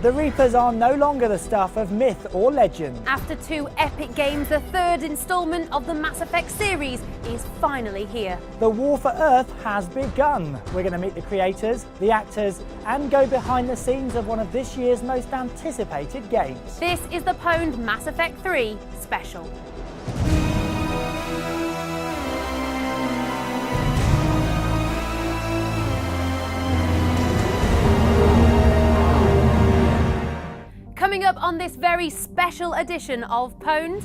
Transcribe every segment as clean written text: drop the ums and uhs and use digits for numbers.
The Reapers are no longer the stuff of myth or legend. After 2 epic games, the 3rd installment of the Mass Effect series is finally here. The war for Earth has begun. We're going to meet the creators, the actors, and go behind the scenes of one of this year's most anticipated games. This is the PWNED Mass Effect 3 special. Coming up on this very special edition of PWNED,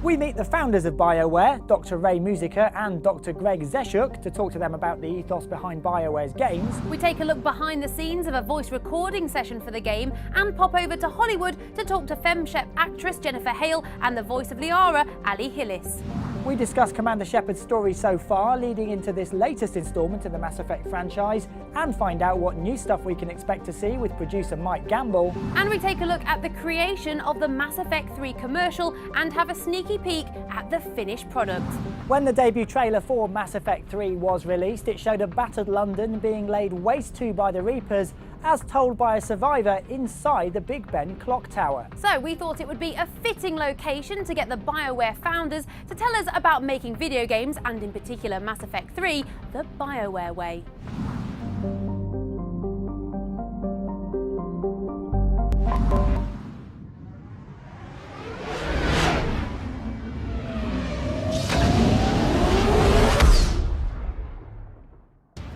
we meet the founders of BioWare, Dr. Ray Musica and Dr. Greg Zeshuk, to talk to them about the ethos behind BioWare's games. we take a look behind the scenes of a voice recording session for the game and pop over to Hollywood to talk to FemShep actress Jennifer Hale and the voice of Liara, Ali Hillis. We discuss Commander Shepard's story so far, leading into this latest instalment in the Mass Effect franchise, and find out what new stuff we can expect to see with producer Mike Gamble. And we take a look at the creation of the Mass Effect 3 commercial and have a sneaky peek at the finished product. When the debut trailer for Mass Effect 3 was released, it showed a battered London being laid waste to by the Reapers, as told by a survivor inside the Big Ben clock tower. So we thought it would be a fitting location to get the BioWare founders to tell us about making video games, and in particular Mass Effect 3, the BioWare way.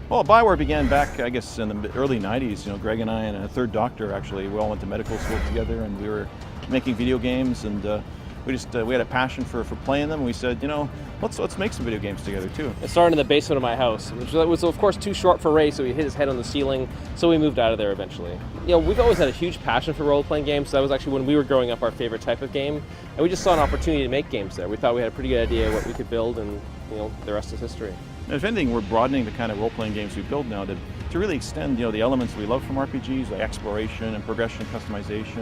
Well, BioWare began back, I guess, in the early 90s. You know, Greg and I and a third doctor, actually, we all went to medical school together, and we were making video games, and we had a passion for playing them. We said, you know, let's make some video games together too. It started in the basement of my house, which was of course too short for Ray, so he hit his head on the ceiling, so we moved out of there eventually. You know, we've always had a huge passion for role-playing games, so that was actually when we were growing up our favorite type of game, and we just saw an opportunity to make games there. We thought we had a pretty good idea what we could build, and you know, the rest is history. If anything, we're broadening the kind of role-playing games we build now to really extend, you know, the elements we love from RPGs, like exploration and progression and customization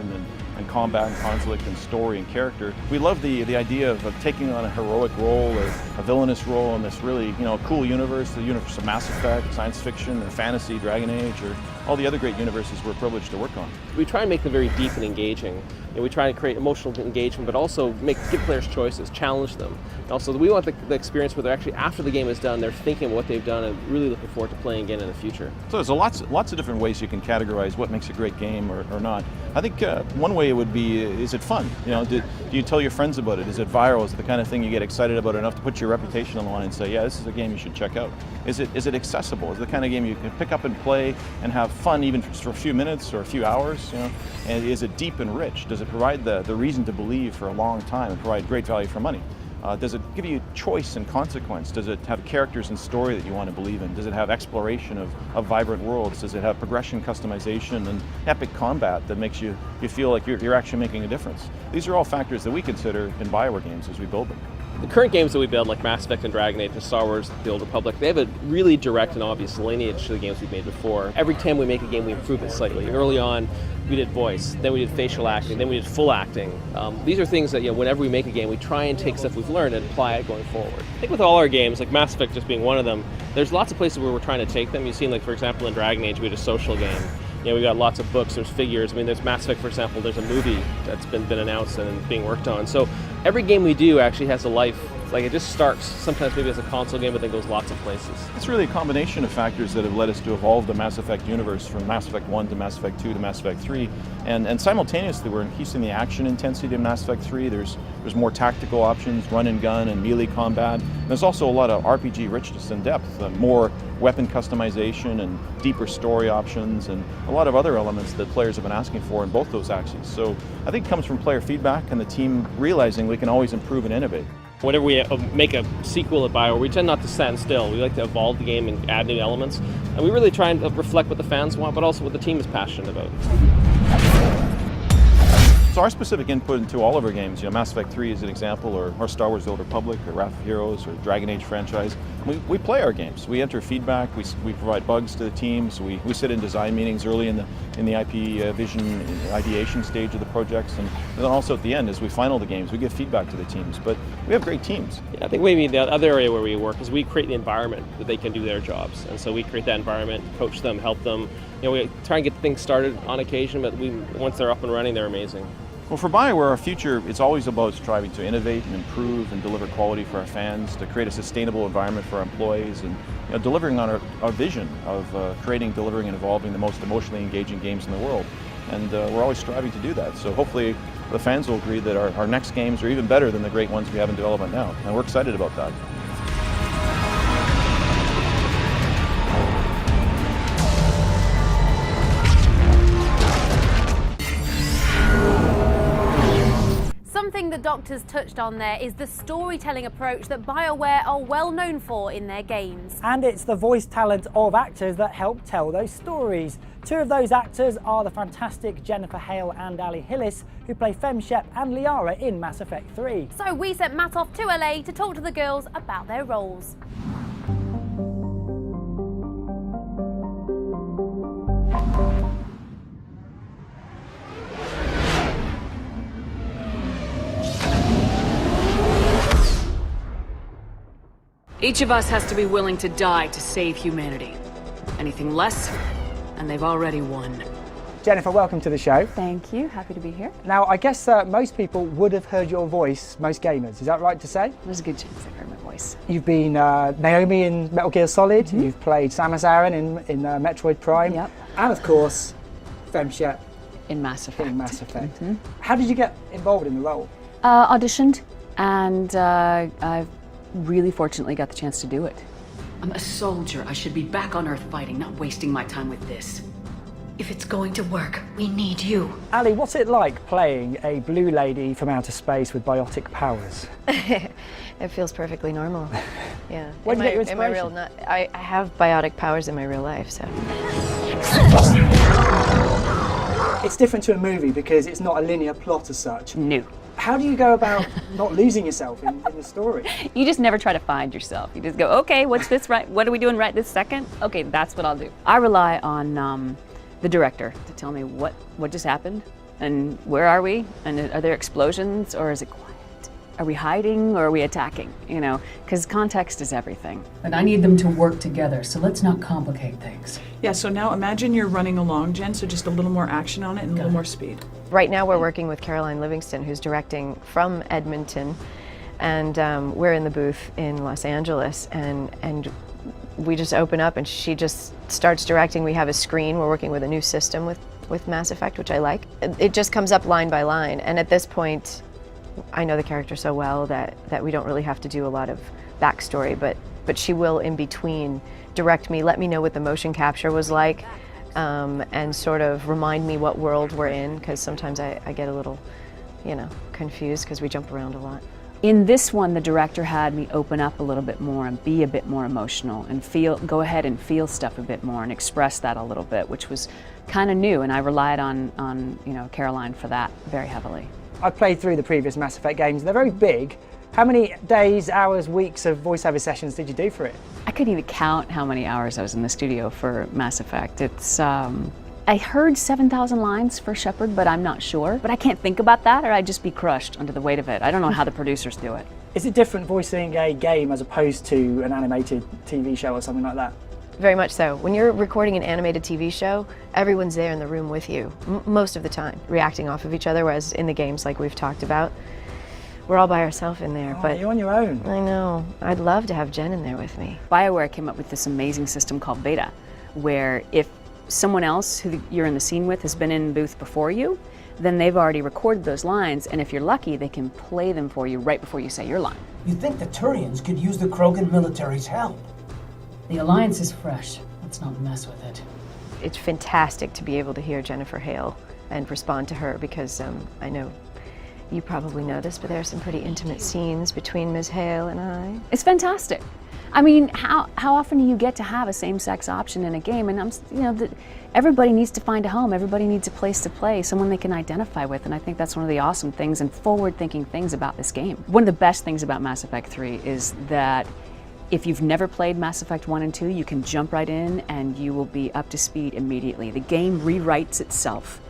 and combat and conflict and story and character. We love the idea of taking on a heroic role or a villainous role in this really, you know, cool universe, the universe of Mass Effect, science fiction, or fantasy, Dragon Age, or all the other great universes we're privileged to work on. We try and make them very deep and engaging. You know, we try to create emotional engagement, but also give players choices, challenge them. And also, we want the experience where they're actually, after the game is done, they're thinking of what they've done and really looking forward to playing again in the future. So there's lots of different ways you can categorize what makes a great game or not. I think one way would be, is it fun? You know, do you tell your friends about it? Is it viral? Is it the kind of thing you get excited about enough to put your reputation on the line and say, yeah, this is a game you should check out? Is it accessible? Is it the kind of game you can pick up and play and have fun even for a few minutes or a few hours? You know, and is it deep and rich? Does it provide the reason to believe for a long time and provide great value for money? Does it give you choice and consequence? Does it have characters and story that you want to believe in? Does it have exploration of vibrant worlds? Does it have progression, customization, and epic combat that makes you feel like you're actually making a difference? These are all factors that we consider in BioWare games as we build them. The current games that we build, like Mass Effect and Dragon Age and Star Wars, The Old Republic, they have a really direct and obvious lineage to the games we've made before. Every time we make a game, we improve it slightly. Early on, we did voice, then we did facial acting, then we did full acting. These are things that, you know, whenever we make a game, we try and take stuff we've learned and apply it going forward. I think with all our games, like Mass Effect just being one of them, there's lots of places where we're trying to take them. You've seen, like, for example, in Dragon Age, we had a social game. You know, we got lots of books, there's figures. I mean, there's Mass Effect, for example, there's a movie that's been announced and being worked on. So every game we do actually has a life. Like, it just starts sometimes maybe as a console game, but then goes lots of places. It's really a combination of factors that have led us to evolve the Mass Effect universe from Mass Effect 1 to Mass Effect 2 to Mass Effect 3. And simultaneously, we're increasing the action intensity of Mass Effect 3. There's more tactical options, run and gun and melee combat. And there's also a lot of RPG richness and depth, more weapon customization and deeper story options, and a lot of other elements that players have been asking for in both those axes. So I think it comes from player feedback and the team realizing we can always improve and innovate. Whenever we make a sequel at BioWare, we tend not to stand still. We like to evolve the game and add new elements. And we really try and reflect what the fans want, but also what the team is passionate about. So our specific input into all of our games, you know, Mass Effect 3 is an example, or Star Wars The Old Republic, or Wrath of Heroes, or Dragon Age franchise, we play our games. We enter feedback. We provide bugs to the teams. We sit in design meetings early in the IP vision ideation stage of the projects, and then also at the end as we final the games, we give feedback to the teams. But we have great teams. Yeah, I think maybe the other area where we work is we create the environment that they can do their jobs, and so we create that environment, coach them, help them. We try and get things started on occasion, but once they're up and running, they're amazing. Well, for BioWare, our future, it's always about striving to innovate and improve and deliver quality for our fans, to create a sustainable environment for our employees, and delivering on our vision of creating, delivering, and evolving the most emotionally engaging games in the world. And we're always striving to do that. So hopefully the fans will agree that our next games are even better than the great ones we have in development now. And we're excited about that. Something the doctors touched on there is the storytelling approach that BioWare are well known for in their games. And it's the voice talent of actors that help tell those stories. Two of those actors are the fantastic Jennifer Hale and Ali Hillis, who play Femshep and Liara in Mass Effect 3. So we sent Matt off to LA to talk to the girls about their roles. Each of us has to be willing to die to save humanity. Anything less, and they've already won. Jennifer, welcome to the show. Thank you, happy to be here. Now, I guess most people would have heard your voice, most gamers, is that right to say? There's a good chance I've heard my voice. You've been Naomi in Metal Gear Solid, you've played Samus Aran in Metroid Prime, Yep. and of course, Femshep In Mass Effect. in Mass Effect. How did you get involved in the role? Auditioned, and I've really fortunately got the chance to do it. I'm a soldier. I should be back on Earth fighting, not wasting my time with this. If it's going to work, we need you. Ali, what's it like playing a blue lady from outer space with biotic powers? It feels perfectly normal. Yeah. Where'd you get your in my real, inspiration? I have biotic powers in my real life, so. It's different to a movie because it's not a linear plot as such. No. How do you go about not losing yourself in the story? You just never try to find yourself. You just go, okay, what's this right? What are we doing right this second? Okay, that's what I'll do. I rely on the director to tell me what just happened and where are we and are there explosions or is it quiet? Are we hiding or are we attacking? Because context is everything. And I need them to work together, so let's not complicate things. Yeah, so now imagine you're running along, Jen, so just a little more action on it and a little more speed. Right now we're working with Caroline Livingston, who's directing from Edmonton, and we're in the booth in Los Angeles, and we just open up and she just starts directing. We have a screen. We're working with a new system with Mass Effect, which I like. It just comes up line by line, and at this point, I know the character so well that we don't really have to do a lot of backstory, but she will in between direct me, let me know what the motion capture was like, and sort of remind me what world we're in, because sometimes I get a little, confused because we jump around a lot. In this one, the director had me open up a little bit more and be a bit more emotional and go ahead and feel stuff a bit more and express that a little bit, which was kind of new, and I relied on Caroline for that very heavily. I played through the previous Mass Effect games. They're very big. How many days, hours, weeks of voiceover sessions did you do for it? I couldn't even count how many hours I was in the studio for Mass Effect. It's, I heard 7,000 lines for Shepard, but I'm not sure. But I can't think about that or I'd just be crushed under the weight of it. I don't know how the producers do it. Is it different voicing a game as opposed to an animated TV show or something like that? Very much so. When you're recording an animated TV show, everyone's there in the room with you, most of the time, reacting off of each other, whereas in the games, like we've talked about, we're all by ourselves in there. But you're on your own. I know. I'd love to have Jen in there with me. BioWare came up with this amazing system called Beta, where if someone else who you're in the scene with has been in booth before you, then they've already recorded those lines, and if you're lucky, they can play them for you right before you say your line. You'd think the Turians could use the Krogan military's help. The Alliance is fresh. Let's not mess with it. It's fantastic to be able to hear Jennifer Hale and respond to her, because I know you probably know this, but there are some pretty intimate scenes between Ms. Hale and I. It's fantastic. I mean, how often do you get to have a same-sex option in a game? And everybody needs to find a home. Everybody needs a place to play, someone they can identify with. And I think that's one of the awesome things and forward-thinking things about this game. One of the best things about Mass Effect 3 is that If you've never played Mass Effect 1 and 2, you can jump right in and you will be up to speed immediately. The game rewrites itself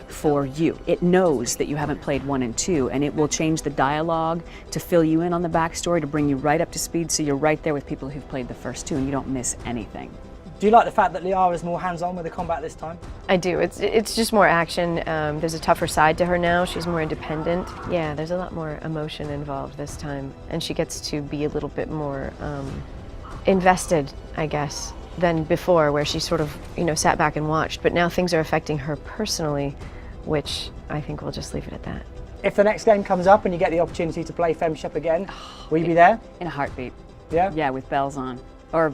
for you. It knows that you haven't played 1 and 2, and it will change the dialogue to fill you in on the backstory, to bring you right up to speed, so you're right there with people who've played the first 2 and you don't miss anything. Do you like the fact that Liara's more hands-on with the combat this time? I do. It's just more action. There's a tougher side to her now. She's more independent. Yeah, there's a lot more emotion involved this time, and she gets to be a little bit more invested, I guess, than before, where she sort of, sat back and watched. But now things are affecting her personally, which I think we'll just leave it at that. If the next game comes up and you get the opportunity to play FemShep again, will you be there? In a heartbeat. Yeah? Yeah, with bells on. Or,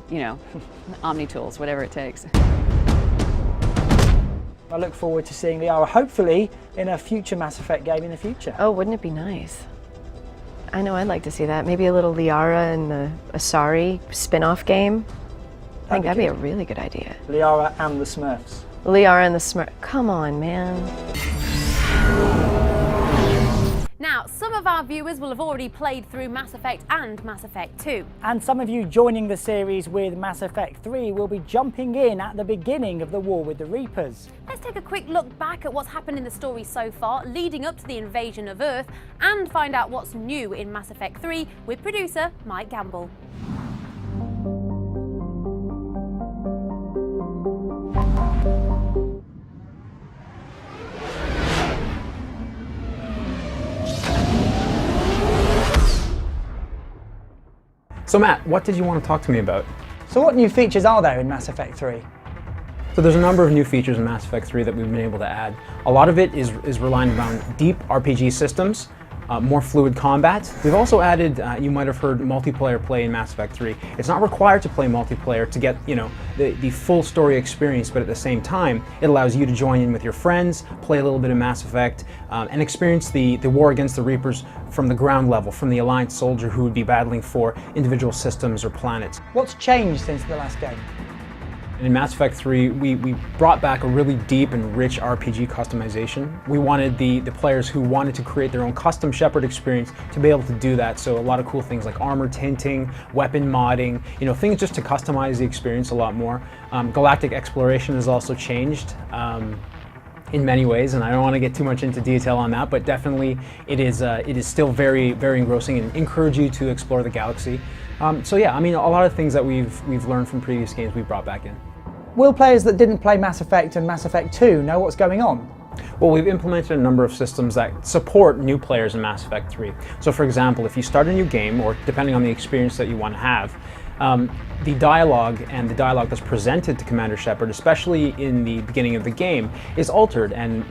Omni tools, whatever it takes. I look forward to seeing Liara, hopefully, in a future Mass Effect game in the future. Oh, wouldn't it be nice? I know, I'd like to see that. Maybe a little Liara in the Asari spin-off game. I think that'd be a really good idea. Liara and the Smurfs. Liara and the Smurf. Come on, man. Now, some of our viewers will have already played through Mass Effect and Mass Effect 2. And some of you joining the series with Mass Effect 3 will be jumping in at the beginning of the war with the Reapers. Let's take a quick look back at what's happened in the story so far, leading up to the invasion of Earth, and find out what's new in Mass Effect 3 with producer Mike Gamble. So Matt, what did you want to talk to me about? So what new features are there in Mass Effect 3? So there's a number of new features in Mass Effect 3 that we've been able to add. A lot of it is relying around deep RPG systems, more fluid combat. We've also added, you might have heard, multiplayer play in Mass Effect 3. It's not required to play multiplayer to get, the full story experience, but at the same time, it allows you to join in with your friends, play a little bit of Mass Effect, and experience the war against the Reapers from the ground level, from the Alliance soldier who would be battling for individual systems or planets. What's changed since the last game? In Mass Effect 3, we brought back a really deep and rich RPG customization. We wanted the players who wanted to create their own custom Shepard experience to be able to do that. So a lot of cool things like armor tinting, weapon modding, things just to customize the experience a lot more. Galactic exploration has also changed in many ways, and I don't want to get too much into detail on that, but definitely it is still very, very engrossing and encourage you to explore the galaxy. So yeah, a lot of things that we've learned from previous games we've brought back in. Will players that didn't play Mass Effect and Mass Effect 2 know what's going on? Well, we've implemented a number of systems that support new players in Mass Effect 3. So for example, if you start a new game, or depending on the experience that you want to have, the dialogue and the dialogue that's presented to Commander Shepard, especially in the beginning of the game, is altered and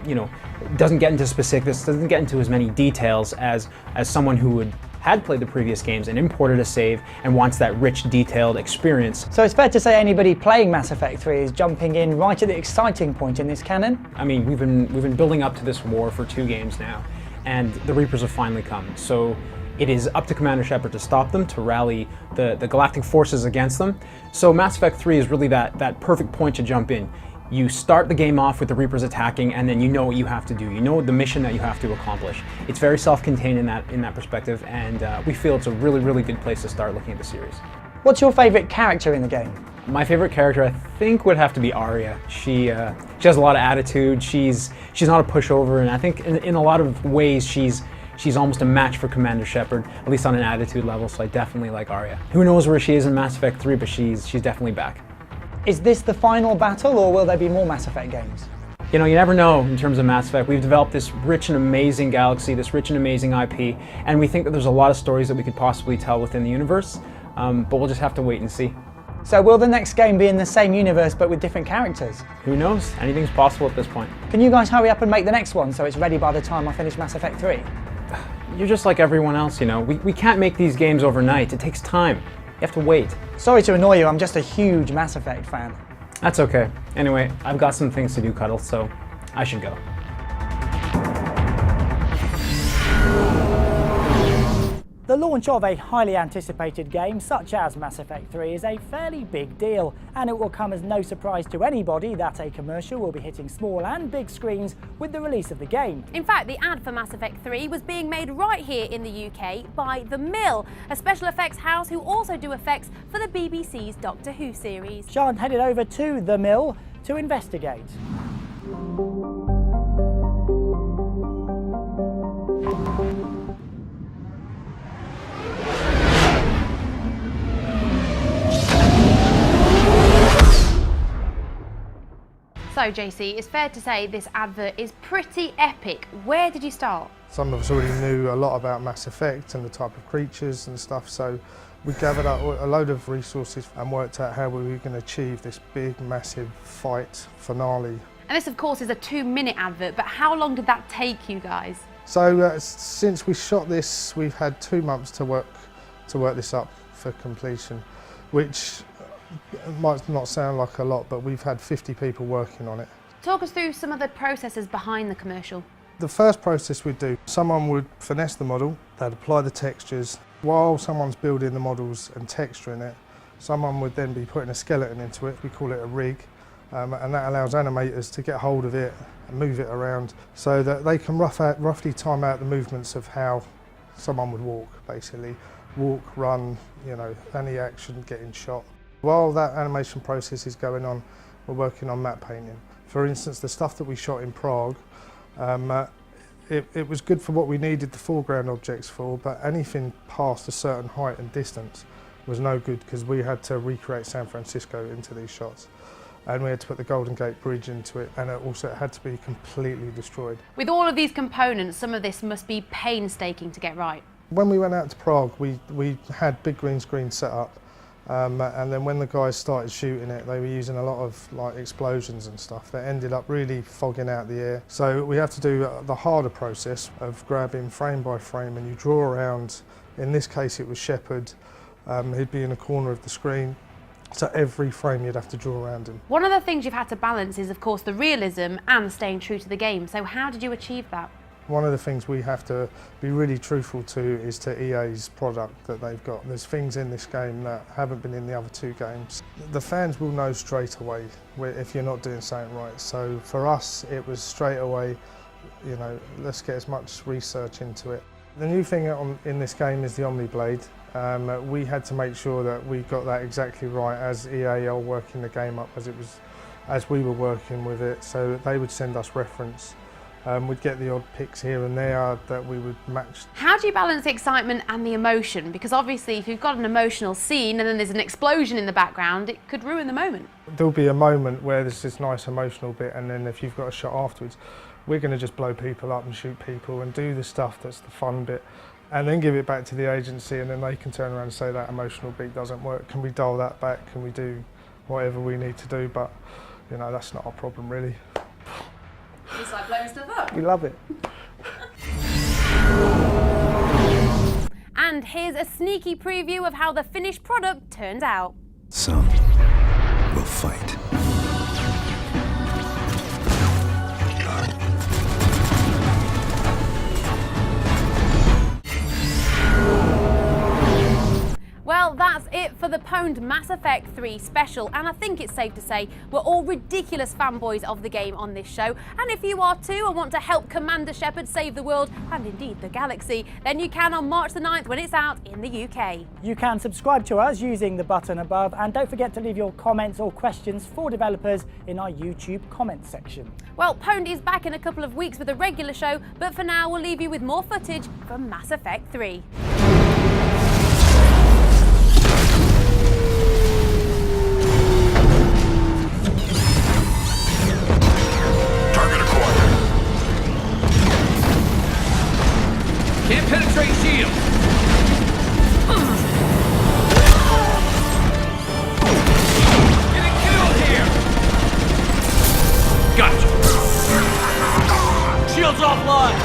doesn't get into specifics, doesn't get into as many details as someone who had played the previous games and imported a save and wants that rich, detailed experience. So it's fair to say anybody playing Mass Effect 3 is jumping in right at the exciting point in this canon? We've been building up to this war for 2 games now, and the Reapers have finally come. So it is up to Commander Shepard to stop them, to rally the galactic forces against them. So Mass Effect 3 is really that perfect point to jump in. You start the game off with the Reapers attacking, and then you know what you have to do. You know the mission that you have to accomplish. It's very self-contained in that perspective, and we feel it's a really, really good place to start looking at the series. What's your favourite character in the game? My favorite character, I think, would have to be Arya. She has a lot of attitude. She's not a pushover, and I think in a lot of ways she's almost a match for Commander Shepard, at least on an attitude level. So I definitely like Arya. Who knows where she is in Mass Effect 3, but she's definitely back. Is this the final battle, or will there be more Mass Effect games? You never know in terms of Mass Effect. We've developed this rich and amazing galaxy, this rich and amazing IP, and we think that there's a lot of stories that we could possibly tell within the universe, but we'll just have to wait and see. So will the next game be in the same universe but with different characters? Who knows? Anything's possible at this point. Can you guys hurry up and make the next one so it's ready by the time I finish Mass Effect 3? You're just like everyone else, We can't make these games overnight. It takes time. You have to wait. Sorry to annoy you, I'm just a huge Mass Effect fan. That's okay. Anyway, I've got some things to do, Cuddle, so I should go. The launch of a highly anticipated game such as Mass Effect 3 is a fairly big deal, and it will come as no surprise to anybody that a commercial will be hitting small and big screens with the release of the game. In fact, the ad for Mass Effect 3 was being made right here in the UK by The Mill, a special effects house who also do effects for the BBC's Doctor Who series. Sean headed over to The Mill to investigate. So JC, it's fair to say this advert is pretty epic. Where did you start? Some of us already knew a lot about Mass Effect and the type of creatures and stuff, so we gathered up a load of resources and worked out how we were going to achieve this big, massive fight finale. And this, of course, is a 2-minute advert, but how long did that take you guys? So since we shot this, we've had 2 months to work this up for completion, which might not sound like a lot, but we've had 50 people working on it. Talk us through some of the processes behind the commercial. The first process we'd do, someone would finesse the model, they'd apply the textures. While someone's building the models and texturing it, someone would then be putting a skeleton into it. We call it a rig, and that allows animators to get hold of it and move it around so that they can roughly time out the movements of how someone would walk, basically. Walk, run, you know, any action getting shot. While that animation process is going on, we're working on matte painting. For instance, the stuff that we shot in Prague, it was good for what we needed the foreground objects for, but anything past a certain height and distance was no good because we had to recreate San Francisco into these shots. And we had to put the Golden Gate Bridge into it, and it also had to be completely destroyed. With all of these components, some of this must be painstaking to get right. When we went out to Prague, we had big green screens set up. And then when the guys started shooting it, they were using a lot of like explosions and stuff that ended up really fogging out the air. So we have to do the harder process of grabbing frame by frame, and you draw around. In this case it was Shepard, he'd be in a corner of the screen, so every frame you'd have to draw around him. One of the things you've had to balance is of course the realism and staying true to the game, so how did you achieve that? One of the things we have to be really truthful to is to EA's product that they've got. There's things in this game that haven't been in the other 2 games. The fans will know straight away if you're not doing something right. So for us, it was straight away, you know, let's get as much research into it. The new thing in this game is the Omniblade. We had to make sure that we got that exactly right as EA are working the game up as we were working with it. So they would send us reference. We'd get the odd pics here and there that we would match. How do you balance the excitement and the emotion? Because obviously if you've got an emotional scene and then there's an explosion in the background, it could ruin the moment. There'll be a moment where there's this nice emotional bit, and then if you've got a shot afterwards, we're going to just blow people up and shoot people and do the stuff that's the fun bit, and then give it back to the agency, and then they can turn around and say that emotional beat doesn't work. Can we dial that back? Can we do whatever we need to do? But, you know, that's not our problem really. It's like blowing stuff up. We love it. And here's a sneaky preview of how the finished product turned out. Some will fight. Well, that's it for the PWNED Mass Effect 3 special, and I think it's safe to say we're all ridiculous fanboys of the game on this show. And if you are too and want to help Commander Shepard save the world, and indeed the galaxy, then you can on March the 9th when it's out in the UK. You can subscribe to us using the button above, and don't forget to leave your comments or questions for developers in our YouTube comments section. Well, PWNED is back in a couple of weeks with a regular show, but for now we'll leave you with more footage from Mass Effect 3. Can't penetrate shield! Getting killed here! Gotcha! Shield's offline!